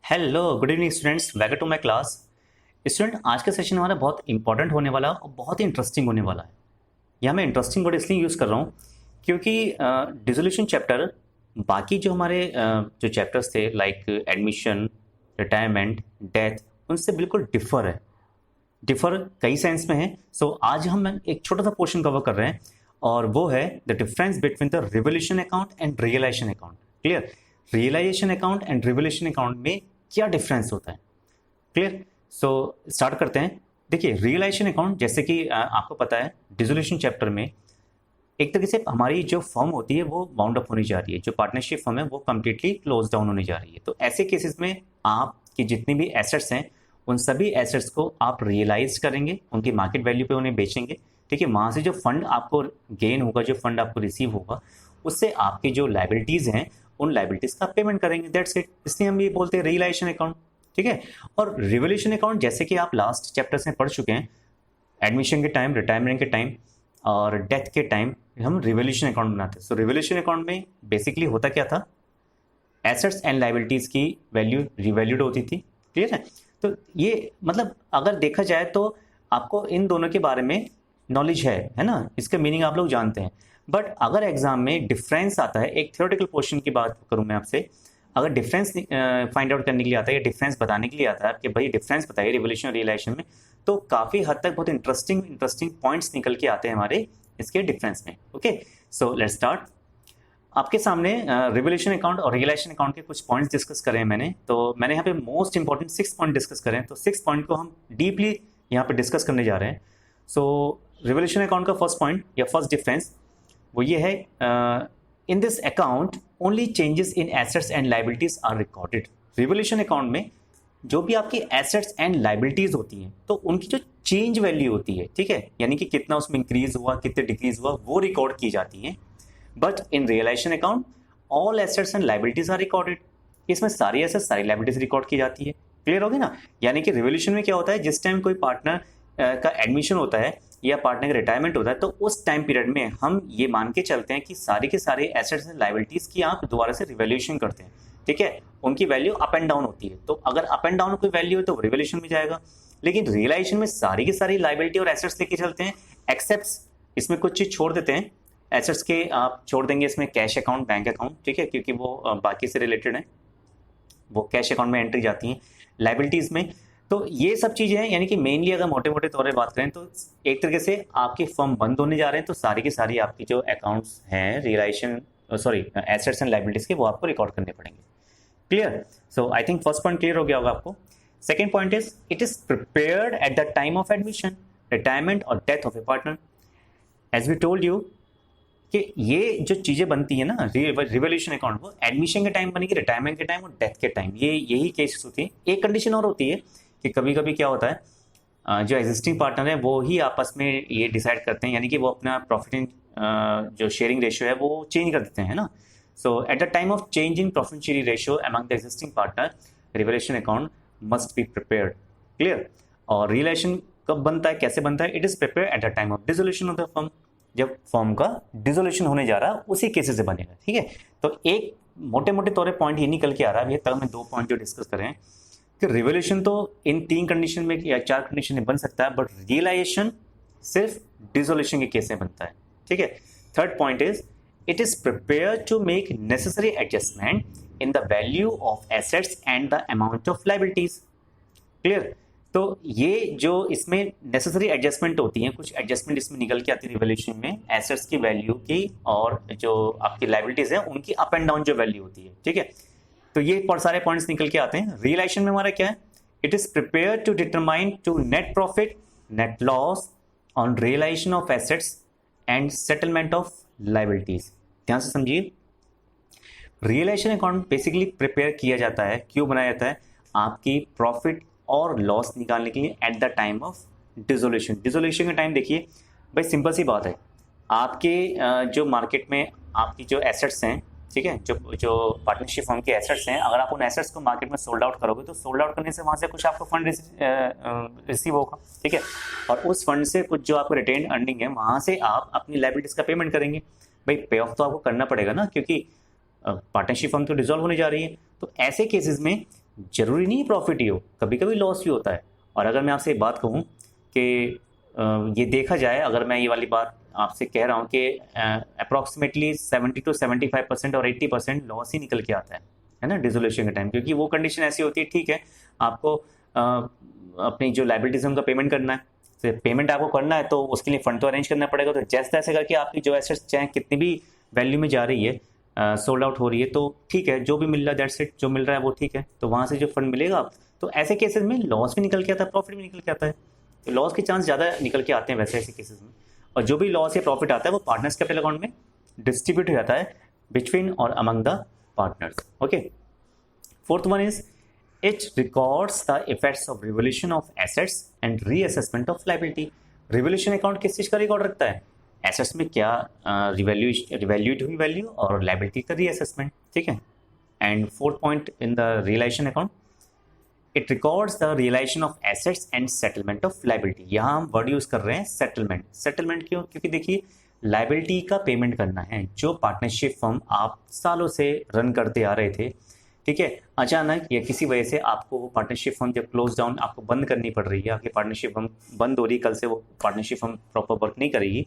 Hello good evening students, welcome to my class. Student, आज का session हमारा बहुत इंपॉर्टेंट होने वाला और बहुत ही इंटरेस्टिंग होने वाला है। यहाँ मैं इंटरेस्टिंग वर्ड इसलिए यूज़ कर रहा हूँ क्योंकि डिसोल्यूशन चैप्टर बाकी जो हमारे जो चैप्टर्स थे लाइक एडमिशन, रिटायरमेंट, डेथ, उनसे बिल्कुल डिफर कई सेंस में है। सो आज हम एक छोटा सा पोर्शन कवर कर रहे हैं और वो है the difference between the revolution account and realization account. Clear? Realization account and revolution account में क्या डिफरेंस होता है? क्लियर? सो स्टार्ट करते हैं। देखिए, रियलाइजेशन अकाउंट जैसे कि आपको पता है डिसोल्यूशन चैप्टर में एक तरीके से हमारी जो फर्म होती है वो बाउंड अप होने जा रही है, जो पार्टनरशिप फर्म है वो कम्प्लीटली क्लोज डाउन होने जा रही है। तो ऐसे केसेस में आपकी जितनी भी एसेट्स हैं उन सभी एसेट्स को आप रियलाइज करेंगे, उनकी मार्केट वैल्यू पे उन्हें बेचेंगे। ठीक है? वहाँ से जो फंड आपको गेन होगा, जो फंड आपको रिसीव होगा, उससे आपकी जो लाइबिलिटीज़ हैं उन लाइबिलिटीज़ का पेमेंट करेंगे। That's it. इसलिए हम ये बोलते हैं रियलाइजेशन अकाउंट। ठीक है? और रिवोल्यूशन अकाउंट जैसे कि आप लास्ट चैप्टर्स में पढ़ चुके हैं, एडमिशन के टाइम, रिटायरमेंट के टाइम और डेथ के टाइम हम रिवोल्यूशन अकाउंट बनाते हैं। सो रिवोल्यूशन अकाउंट में बेसिकली होता क्या था, एसेट्स एंड लाइबिलिटीज़ की वैल्यू रिवैल्यूड होती थी। क्लियर है? तो ये मतलब अगर देखा जाए तो आपको इन दोनों के बारे में नॉलेज है ना, इसका मीनिंग आप लोग जानते हैं। बट अगर एग्जाम में डिफरेंस आता है, एक थ्योरेटिकल पोर्शन की बात करूं मैं आपसे, अगर डिफरेंस फाइंड आउट करने के लिए आता है या डिफरेंस बताने के लिए आता है कि भाई डिफरेंस बताइए रिवोल्यूशन और रियलाइजेशन में, तो काफ़ी हद तक बहुत इंटरेस्टिंग पॉइंट्स निकल के आते हैं हमारे इसके डिफरेंस में। Okay, so let's start. आपके सामने रिवोल्यूशन अकाउंट और रियलाइजेशन अकाउंट के कुछ पॉइंट्स डिस्कस करें मैंने, तो मैंने यहाँ पे मोस्ट इंपॉर्टेंट 6 पॉइंट डिस्कस करें, तो 6 पॉइंट को हम डीपली यहाँ पे डिस्कस करने जा रहे हैं। सो रिवोल्यूशन अकाउंट का फर्स्ट पॉइंट या फर्स्ट डिफरेंस वो ये है, in this account only changes in assets and liabilities are recorded. Revolution account में जो भी आपकी एसेट्स एंड लाइबिलिटीज होती हैं तो उनकी जो चेंज वैल्यू होती है, ठीक है, यानी कि कितना उसमें इंक्रीज हुआ, कितने डिक्रीज हुआ, वो रिकॉर्ड की जाती है। But in realization account all assets and liabilities are recorded. इसमें सारी एसेट्स, सारी लाइबिलिटीज रिकॉर्ड की जाती है। क्लियर होगी ना? यानी कि रिवोल्यूशन में क्या होता है, जिस टाइम कोई पार्टनर का एडमिशन होता है या पार्टनर का रिटायरमेंट होता है तो उस टाइम पीरियड में हम ये मान के चलते हैं कि सारे के सारे एसेट्स एंड लाइबिलिटीज की आप दोबारा से रिवोल्यूशन करते हैं। ठीक है? उनकी वैल्यू अप एंड डाउन होती है, तो अगर अप एंड डाउन कोई वैल्यू है तो रिवोल्यूशन में जाएगा। लेकिन रियलाइजेशन में सारी की सारी लाइबिलिटी और एसेट्स लेके चलते हैं, एक्सेप्ट इसमें कुछ चीज छोड़ देते हैं। एसेट्स के आप छोड़ देंगे इसमें कैश अकाउंट, बैंक अकाउंट, ठीक है, क्योंकि वो बाकी से रिलेटेड है, वो कैश अकाउंट में एंट्री जाती है। लाइबिलिटीज में तो ये सब चीजें हैं, यानी कि मेनली अगर मोटे मोटे तौर पर बात करें तो एक तरीके से आपके फर्म बंद होने जा रहे हैं तो सारी की सारी आपकी जो अकाउंट्स हैं रियलाइजेशन एसेट्स एंड लाइबिलिटीज के, वो आपको रिकॉर्ड करने पड़ेंगे। Clear? So I think first point clear हो गया होगा आपको। Second point is it is prepared at the time of admission, retirement और death of a partner. As we told you कि ये जो चीजें बनती है ना रिवोल्यूशन अकाउंट, वो एडमिशन के टाइम बनेगी, रिटायरमेंट के टाइम और डेथ के टाइम, ये यही केसेस होती है। एक कंडीशन और होती है कि कभी कभी क्या होता है, जो एग्जिस्टिंग पार्टनर है वो ही आपस में ये डिसाइड करते हैं, यानी कि वो अपना प्रॉफिट जो शेयरिंग रेशियो है वो चेंज कर देते हैं ना। So at the time of change in profit sharing ratio among the existing partner, revaluation account must be prepared. Clear? और रियलाइजेशन कब बनता है, कैसे बनता है? It is prepared at the time of dissolution of the firm, जब firm का dissolution होने जा रहा है उसी केसेस से बनेगा। ठीक है? तो एक मोटे मोटे तौर पर पॉइंट ये निकल के आ रहा है, ये तक मैं 2 पॉइंट जो डिस्कस करें कि रिवोल्यूशन तो इन 3 कंडीशन में या 4 कंडीशन में बन सकता है, बट रियलाइजेशन सिर्फ डिसोल्यूशन के केस में बनता है। ठीक है? Third point is it is prepare to make necessary adjustment in the value of assets and the amount of liabilities. Clear? तो ये जो इसमें नेसेसरी एडजस्टमेंट होती हैं, कुछ एडजस्टमेंट इसमें निकल के आती है रिवोल्यूशन में, एसेट्स की वैल्यू की और जो आपकी लाइबिलिटीज है उनकी अप एंड डाउन जो वैल्यू होती है। ठीक है? तो ये सारे पॉइंट्स निकल के आते हैं। रियलाइजेशन में हमारा क्या है, it is prepare to determine to net profit, net loss on realization of assets and settlement of liabilities. ध्यान से समझिए, रियलाइजेशन अकाउंट बेसिकली प्रिपेयर किया जाता है, क्यों बनाया जाता है? आपकी प्रॉफिट और लॉस निकालने के लिए eight the time of dissolution. Dissolution के टाइम देखिए भाई, सिंपल सी बात है, आपके जो मार्केट में आपकी जो एसेट्स हैं, ठीक है, जो पार्टनरशिप फर्म के एसेट्स हैं, अगर आप उन एसेट्स को मार्केट में सोल्ड आउट करोगे तो सोल्ड आउट करने से वहां से कुछ आपको फंड रिसीव होगा। ठीक है? और उस फंड से कुछ जो आपको रिटेन अर्निंग है वहां से आप अपनी लाइबिलिटीज का पेमेंट करेंगे। भाई पे ऑफ तो आपको करना पड़ेगा ना, क्योंकि पार्टनरशिप फर्म तो डिसॉल्व होने जा रही है। तो ऐसे केसेस में जरूरी नहीं प्रॉफिट ही हो, कभी कभी लॉस भी होता है। और अगर मैं आपसे एक बात कहूँ कि ये देखा जाए, अगर मैं ये वाली बात आपसे कह रहा हूँ कि अप्रॉक्सीमेटली 70 to 75% और 80% लॉस ही निकल के आता है ना डिसोल्यूशन के टाइम, क्योंकि वो कंडीशन ऐसी होती है, ठीक है आपको अपनी जो लाइबिलिटीज का पेमेंट करना है, तो पेमेंट आपको करना है तो उसके लिए फंड तो अरेंज करना पड़ेगा। तो जैसे तैसे करके आपकी जो एसेट्स चाहे कितनी भी वैल्यू में जा रही है, सोल्ड आउट हो रही है, तो ठीक है, जो भी मिल रहा है दैट्स इट, जो मिल रहा है वो ठीक है, तो वहाँ से जो फंड मिलेगा। तो ऐसे केसेस में लॉस भी निकल के आता है, प्रॉफिट भी निकल के आता है। तो लॉस के चांस ज़्यादा निकल के आते हैं वैसे ऐसे केसेस में। और जो भी लॉस या प्रॉफिट आता है वो पार्टनर्स कैपिटल अकाउंट में डिस्ट्रीब्यूट हो जाता है बिटवीन और among the partners. Okay, fourth one is it records the effects of revolution of assets and reassessment of liability. Revolution account किस चीज़ का रिकॉर्ड रखता है? एसेट्स में क्या रिवैल्यूड हुई वैल्यू, और लायबिलिटी का रीअसेसमेंट, ठीक है। And fourth point in the realization account, it records the realization of assets and settlement of liability. यहाँ हम वर्ड यूज कर रहे हैं सेटलमेंट। सेटलमेंट क्यों? क्योंकि देखिए लायबिलिटी का पेमेंट करना है। जो पार्टनरशिप फर्म आप सालों से रन करते आ रहे थे, ठीक है, अचानक या किसी वजह से आपको वो पार्टनरशिप फर्म जब क्लोज डाउन आपको बंद करनी पड़ रही है, आपकी पार्टनरशिप फर्म बंद हो रही है, कल से वो पार्टनरशिप फर्म प्रॉपर वर्क नहीं करेगी,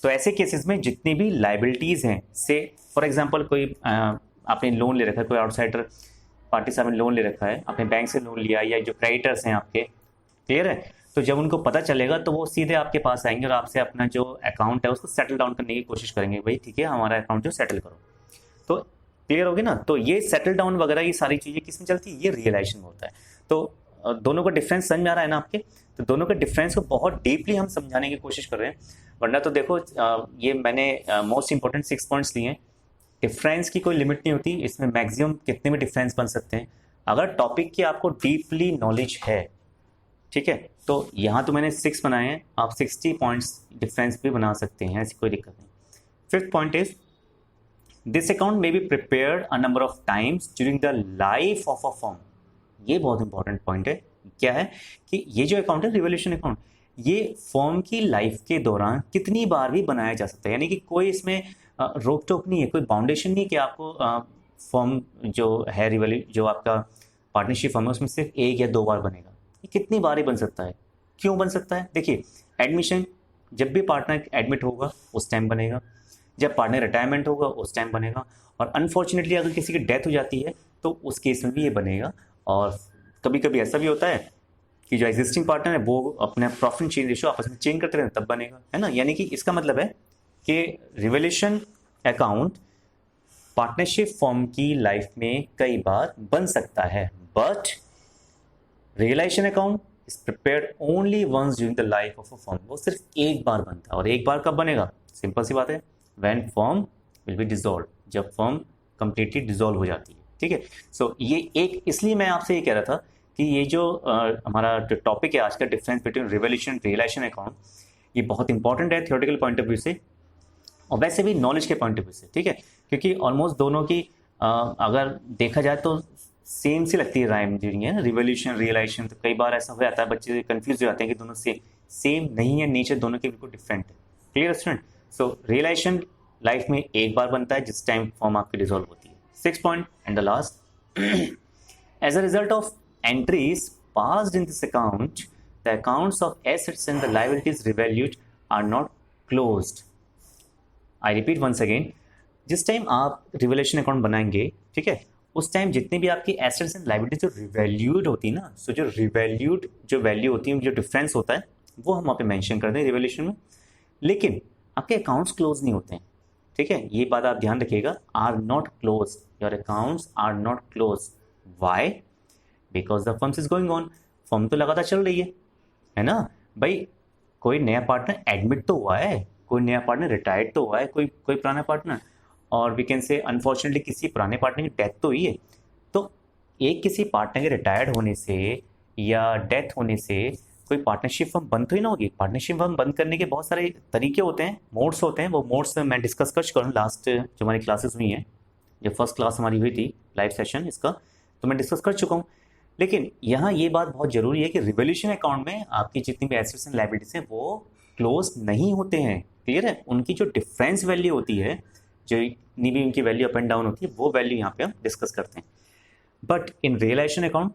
तो ऐसे केसेस में जितनी भी लायबिलिटीज़ हैं, से फॉर एग्जांपल कोई आपने लोन ले रखा है, कोई आउटसाइडर पार्टी साहब ने लोन ले रखा है, आपने बैंक से लोन लिया, या जो क्रेडिटर्स हैं आपके, क्लियर है, तो जब उनको पता चलेगा तो वो सीधे आपके पास आएंगे और आपसे अपना जो अकाउंट है उसको सेटल डाउन करने की कोशिश करेंगे, भाई ठीक है हमारा अकाउंट जो सेटल करो। तो क्लियर होगी ना। तो ये सेटल डाउन वगैरह ये सारी चीज़ें किस में चलती है? ये रियलाइजेशन में होता है। तो दोनों का डिफरेंस समझ में आ रहा है ना आपके? तो दोनों के डिफरेंस को बहुत डीपली हम समझाने की कोशिश कर रहे हैं, वरना तो देखो ये मैंने मोस्ट इंपॉर्टेंट 6 पॉइंट्स लिए हैं। डिफरेंस की कोई लिमिट नहीं होती, इसमें मैक्सिमम कितने भी डिफरेंस बन सकते हैं अगर टॉपिक की आपको डीपली नॉलेज है, ठीक है। तो यहाँ तो मैंने 6 बनाए हैं, आप 60 पॉइंट्स डिफरेंस भी बना सकते हैं, ऐसी कोई दिक्कत नहीं। Fifth point is this account may be prepared a number of times during the life of a firm. ये बहुत इंपॉर्टेंट पॉइंट है। क्या है कि ये जो अकाउंट है रिवोल्यूशन अकाउंट, ये फर्म की लाइफ के दौरान कितनी बार भी बनाया जा सकता है, यानी कि कोई इसमें रोक टोक नहीं है, कोई बाउंडेशन नहीं है कि आपको फर्म जो है जो आपका पार्टनरशिप फर्म है उसमें सिर्फ 1 या 2 बार बनेगा। ये कितनी बार ही बन सकता है। क्यों बन सकता है? देखिए एडमिशन, जब भी पार्टनर एडमिट होगा उस टाइम बनेगा, जब पार्टनर रिटायरमेंट होगा उस टाइम बनेगा, और अनफॉर्चुनेटली अगर किसी की डेथ हो जाती है तो उस केस में भी ये बनेगा। और कभी कभी ऐसा भी होता है कि जो एग्जिस्टिंग पार्टनर है वो अपने प्रॉफिट चेंज रेशियो आपस में चेंज करते रहते तब बनेगा, है ना। यानी कि इसका मतलब है कि रिवोल्यूशन अकाउंट पार्टनरशिप फर्म की लाइफ में कई बार बन सकता है, but realization account is prepared only once during the life of a firm. वो सिर्फ एक बार बनता है, और एक बार कब बनेगा? सिंपल सी बात है, when firm will be dissolve, जब फर्म कंप्लीटली डिसॉल्व हो जाती है, ठीक है। सो ये एक, इसलिए मैं आपसे ये कह रहा था कि ये जो हमारा जो टॉपिक है आज का, difference between revolution realization account, ये बहुत इंपॉर्टेंट है थियोरेटिकल पॉइंट ऑफ व्यू से और वैसे भी नॉलेज के पॉइंट ऑफ व्यू से, ठीक है। क्योंकि ऑलमोस्ट दोनों की अगर देखा जाए तो सेम सी लगती है राइम ड्यूरिंग है ना, रिवोल्यूशन रियलाइजेशन। तो कई बार ऐसा हो जाता है, बच्चे कंफ्यूज हो जाते हैं कि दोनों सेम नहीं है, नेचर दोनों के बिल्कुल डिफरेंट है। Clear student? So realisation life में एक बार बनता है जिस टाइम फॉर्म आपकी डिसॉल्व होती है। 6 point and the last, as a result of entries passed in this account the accounts of assets and the liabilities revalued are not closed. I repeat once again, जिस time आप revolution account बनाएंगे, ठीक है, उस time जितनी भी आपकी assets and liabilities जो रिवैल्यूड होती है ना, सो जो रिवैल्यूड जो वैल्यू होती है, जो डिफरेंस होता है वो हम वहाँ पे मेंशन करते हैं रिवोल्यूशन में, लेकिन आपके अकाउंट्स क्लोज नहीं होते हैं, ठीक है। ये बात आप ध्यान रखिएगा, are not close, your accounts are not close. Why? Because the firm is going on, firm तो लगातार चल रही है ना भाई। कोई नया पार्टनर एडमिट तो हुआ है, कोई नया पार्टनर रिटायर्ड तो हुआ है, कोई पुराना पार्टनर, और वी कैन से अनफॉर्चुनेटली किसी पुराने पार्टनर की डेथ तो हुई है। तो एक किसी पार्टनर के रिटायर्ड होने से या डेथ होने से कोई पार्टनरशिप फर्म बंद तो ही ना होगी। पार्टनरशिप फर्म बंद करने के बहुत सारे तरीके होते हैं, मोड्स होते हैं। वो मोड्स मैं डिस्कस कर चुका हूँ लास्ट जो हमारी क्लासेस हुई हैं, जो फर्स्ट क्लास हमारी हुई थी लाइव सेशन इसका, तो मैं डिस्कस कर चुका हूँ। लेकिन यहाँ ये बात बहुत ज़रूरी है कि रिवोल्यूशन अकाउंट में आपकी जितनी भी एसेट्स एंड लायबिलिटीज हैं वो क्लोज नहीं होते हैं। क्लियर है? उनकी जो डिफरेंस वैल्यू होती है, जो इतनी भी उनकी वैल्यू अप एंड डाउन होती है, वो वैल्यू यहाँ पे हम डिस्कस करते हैं। But in realization account,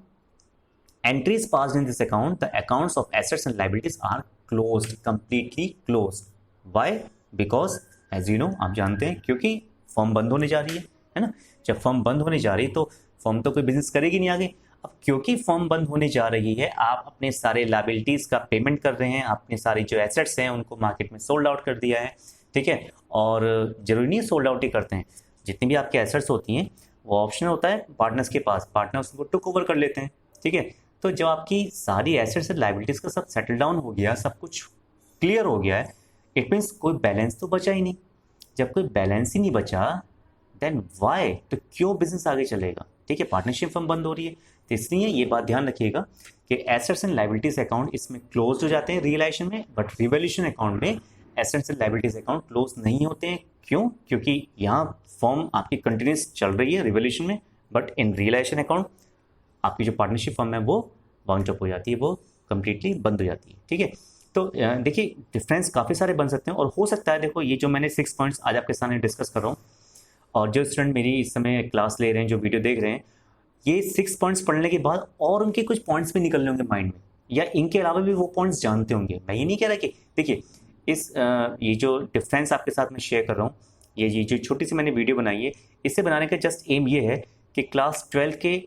entries passed in this account, the accounts of assets and liabilities are closed, completely closed. Why? Because as you know, आप जानते हैं, क्योंकि फर्म बंद होने जा रही है ना। जब फर्म बंद होने जा रही है तो फर्म तो कोई बिजनेस करेगी नहीं आगे। अब क्योंकि फर्म बंद होने जा रही है, आप अपने सारे लाइबिलिटीज का पेमेंट कर रहे हैं, अपने सारे जो एसेट्स हैं उनको मार्केट में सोल्ड आउट कर दिया है, ठीक है। और जरूरी नहीं सोल्ड आउट ही करते हैं, जितनी भी आपके एसेट्स होती हैं वो ऑप्शन होता है पार्टनर्स के पास, पार्टनर्स उनको टुक ओवर कर लेते हैं, ठीक है। तो जब आपकी सारी एसेट्स और लाइबिलिटीज का सब सेटल डाउन हो गया, सब कुछ क्लियर हो गया है, इट मीन्स कोई बैलेंस तो बचा ही नहीं। जब कोई बैलेंस ही नहीं बचा, देन वाई, तो क्यों बिजनेस आगे चलेगा, ठीक है। पार्टनरशिप फर्म बंद हो रही है, तो इसलिए ये बात ध्यान रखिएगा कि एसेट्स एंड लाइबिलिटीज अकाउंट इसमें क्लोज हो जाते हैं रियलाइजेशन में, बट रिवोल्यूशन अकाउंट में assets and liabilities account close नहीं होते हैं। क्यों? क्योंकि यहाँ फर्म आपकी कंटिन्यूस चल रही है रिवोल्यूशन में, बट इन रियलाइजेशन अकाउंट आपकी जो पार्टनरशिप फर्म है वो बाउंड अप हो जाती है, वो कंप्लीटली बंद हो जाती है, ठीक है। तो देखिए डिफरेंस काफ़ी सारे बन सकते हैं, और हो सकता है, देखो ये जो मैंने 6 पॉइंट्स आज आपके सामने डिस्कस कर रहा हूँ, और जो स्टूडेंट मेरी इस समय क्लास ले रहे हैं, जो वीडियो देख रहे हैं, ये 6 पॉइंट्स पढ़ने के बाद और उनके कुछ पॉइंट्स भी निकलने होंगे माइंड में, या इनके अलावा भी वो पॉइंट्स जानते होंगे। मैं ये नहीं कह रहा कि देखिए ये जो डिफरेंस आपके साथ मैं शेयर कर रहा हूँ, ये जो छोटी सी मैंने वीडियो बनाई है, इसे बनाने का जस्ट एम ये है कि क्लास 12 के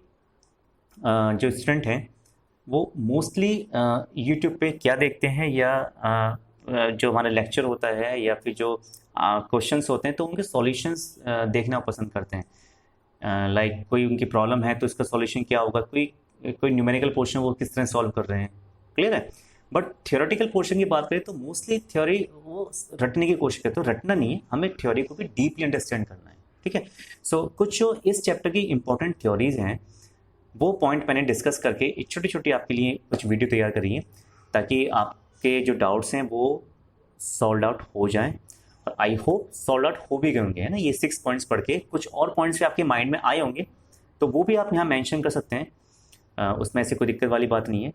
जो स्टूडेंट हैं वो मोस्टली यूट्यूब पे क्या देखते हैं, या जो हमारा लेक्चर होता है या फिर जो क्वेश्चंस होते हैं तो उनके सॉल्यूशंस देखना पसंद करते हैं। लाइक कोई उनकी प्रॉब्लम है तो इसका सॉल्यूशन क्या होगा, कोई न्यूमेरिकल पोर्शन वो किस तरह सॉल्व कर रहे हैं, क्लियर है। बट थियोरेटिकल पोर्शन की बात करें तो मोस्टली थ्योरी वो रटने की कोशिश करते हैं, तो रटना नहीं है, हमें थ्योरी को भी डीपली अंडरस्टैंड करना है, ठीक है। सो कुछ जो इस चैप्टर की इंपॉर्टेंट थ्योरीज हैं वो पॉइंट मैंने डिस्कस करके छोटी छोटी आपके लिए कुछ वीडियो तैयार करी है, ताकि आपके जो डाउट्स हैं वो सॉल्व आउट हो जाएं, और आई होप सॉल्व आउट हो भी गए होंगे, है ना। ये 6 पॉइंट्स पढ़ के कुछ और पॉइंट्स भी आपके माइंड में आए होंगे, तो वो भी आप यहाँ मेंशन कर सकते हैं, उसमें ऐसे कोई दिक्कत वाली बात नहीं है।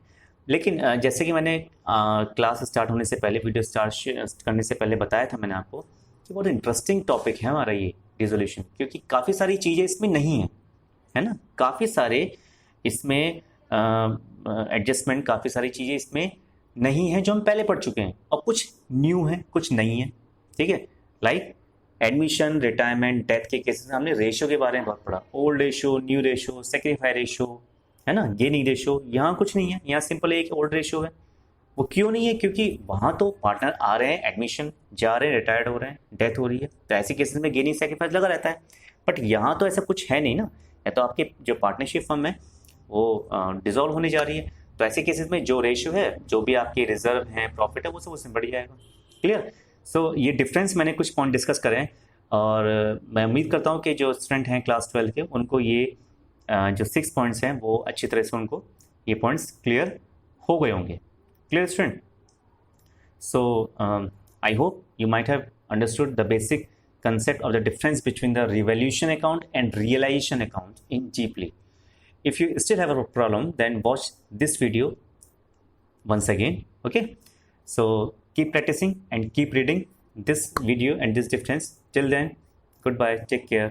लेकिन जैसे कि मैंने क्लास स्टार्ट होने से पहले, वीडियो स्टार्ट करने से पहले बताया था मैंने आपको कि बहुत इंटरेस्टिंग टॉपिक है हमारा ये रिजोल्यूशन, क्योंकि काफ़ी सारी चीज़ें इसमें नहीं हैं, है ना। काफ़ी सारे इसमें एडजस्टमेंट, काफ़ी सारी चीज़ें इसमें नहीं है जो हम पहले पढ़ चुके हैं, और कुछ न्यू है, कुछ नहीं है, ठीक है। लाइक एडमिशन, रिटायरमेंट, डेथ के केसेस में हमने रेशियो के बारे में बहुत पढ़ा, old ratio, new ratio, sacrifice ratio, है ना, गेनिंग रेशियो। यहाँ कुछ नहीं है, यहाँ सिंपल एक ओल्ड रेशियो है। वो क्यों नहीं है? क्योंकि वहाँ तो पार्टनर आ रहे हैं, एडमिशन जा रहे हैं, रिटायर्ड हो रहे हैं, डेथ हो रही है, तो ऐसे केसेस में गेनिंग सेक्रीफाइस लगा रहता है। बट यहाँ तो ऐसा कुछ है नहीं ना, या तो आपके जो पार्टनरशिप फर्म है वो डिसॉल्व होने जा रही है, तो ऐसे केसेस में जो रेशियो है, जो भी आपके रिजर्व हैं, प्रॉफिट है, वो सब उसमें बढ़ जाएगा, क्लियर। सो ये डिफरेंस मैंने कुछ पॉइंट डिस्कस करे हैं, और मैं उम्मीद करता हूँ कि जो स्टूडेंट हैं क्लास 12 के, उनको ये जो 6 पॉइंट्स हैं वो अच्छी तरह से उनको ये पॉइंट्स क्लियर हो गए होंगे, clear student. So I hope you might have understood the basic concept of the difference between the revaluation account and realization account in deeply. If you still have a problem, then watch this video once again, okay. So keep practicing and keep reading this video and this difference. Till then, goodbye, take care.